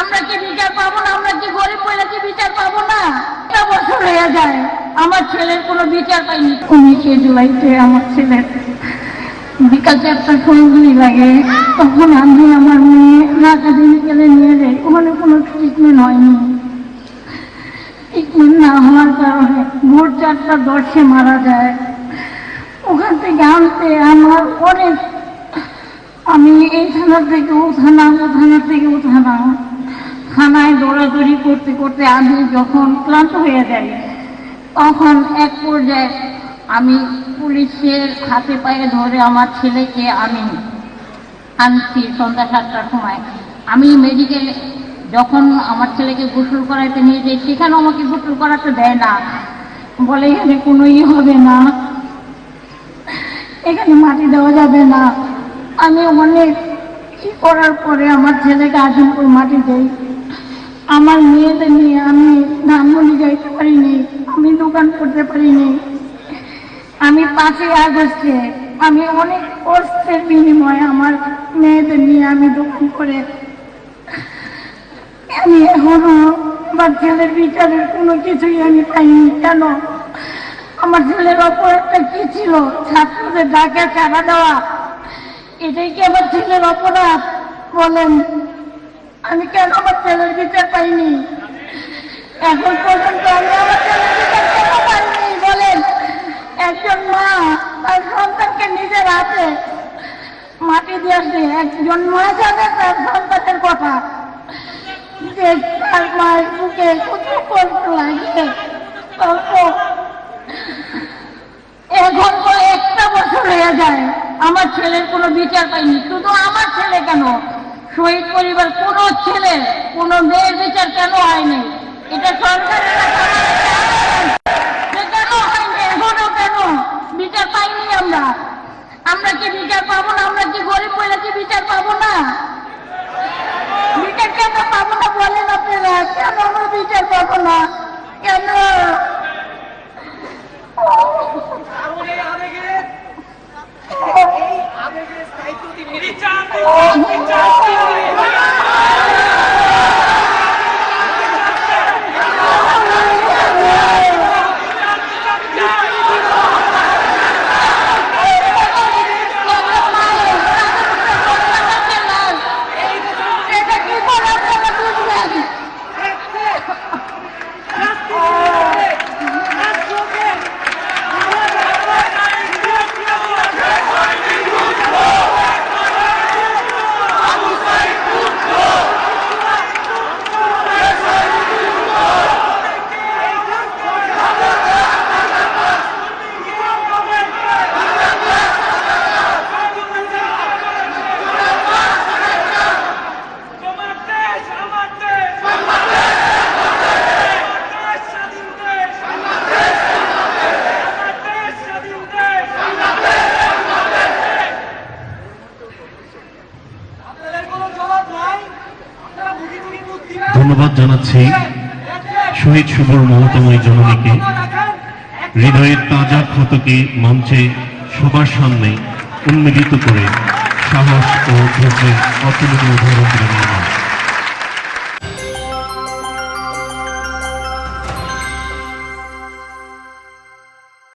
আমরা কি বিচার পাবো না? আমরা কি গরিব বলে কি বিচার পাবো না? একটা বছর হয়ে যায় আমার ছেলের কোনো বিচার পাইনি। 19শে জুলাইতে আমার ছেলের বিকাল 4টার সময় গুলি লাগে, তখন আমি আমার মেয়ে ঢাকা মেডিকেলে নিয়ে যাই। ওখানে কোনো ট্রিটমেন্ট হয়নি। ট্রিটমেন্ট না হওয়ার কারণে ভোর 4:10 মারা যায়। ওখান থেকে আনতে আমার অনেক, আমি এই থানা থেকে ও থানা, ও থানা থেকে ও থানা, থানায় দৌড়াদৌড়ি করতে করতে আমি যখন ক্লান্ত হয়ে যাই, তখন এক পর্যায়ে আমি পুলিশের হাতে পায়ে ধরে আমার ছেলেকে আমি আনছি সন্ধ্যা 7টার সময়। আমি মেডিকেলে যখন আমার ছেলেকে গোসল করাইতে নিয়ে যাই, সেখানেও আমাকে গোসল করাতে দেয় না, বলে এখানে কোনো হবে না, এখানে মাটি দেওয়া যাবে না। আমি অনেক কি করার পরে আমার ছেলেকে আজিমপুর মাটি দেই। আমার মেয়েদের নিয়ে আমি ধানমন্ডি যাইতে পারিনি, আমি দোকান করতে পারিনি। আমি 5ই আগস্টে আমি অনেক কষ্টের বিনিময়ে আমার মেয়েদের নিয়ে আমি দোকান করে, আমি এখনো আমার ছেলের বিচারের কোনো কিছুই আমি পাইনি। কেন? আমার ছেলের অপরাধটা কি ছিল? ছাত্রদের ডাকে সাড়া দেওয়া, এটাই কি আমার ছেলের অপরাধ? বলেন, আমি কেন আমার ছেলের বিচার পাইনি? এখন পর্যন্ত আমি আমার ছেলের বিচার কেন পাইনি? বলেন, একজন মা তার সন্তানকে নিজের হাতে মাটি দিয়েছে, একজন মা জানে তার সন্তানের কথা, যে তার মায়ের বুকে কত কষ্ট লাগে। এখন তো একটা বছর হয়ে যায় আমার ছেলের কোনো বিচার পাইনি। শুধু আমার ছেলে কেন, শহীদ পরিবার কোনো ছেলে, কোনো মেয়ের বিচার কেন হয়নি? এটা সরকারের কেন হয়নি? এখনো কেন বিচার পাইনি আমরা? আমরা কি বিচার পাবো না? আমরা কি গরিব বলে কি বিচার পাবো না? বিচার কেন পাবো না বলেন আপনারা? কেন আমরা বিচার পাবো না? কেন? ধন্যবাদ জানাচ্ছি শহীদ শুভর মমতাময়ী জননীকে। হৃদয়ের তাজা ক্ষতকে মঞ্চে সবার সামনে উন্মোচিত করে সাহস ও ধৈর্যের অতুলনীয় উদাহরণ দিলেন।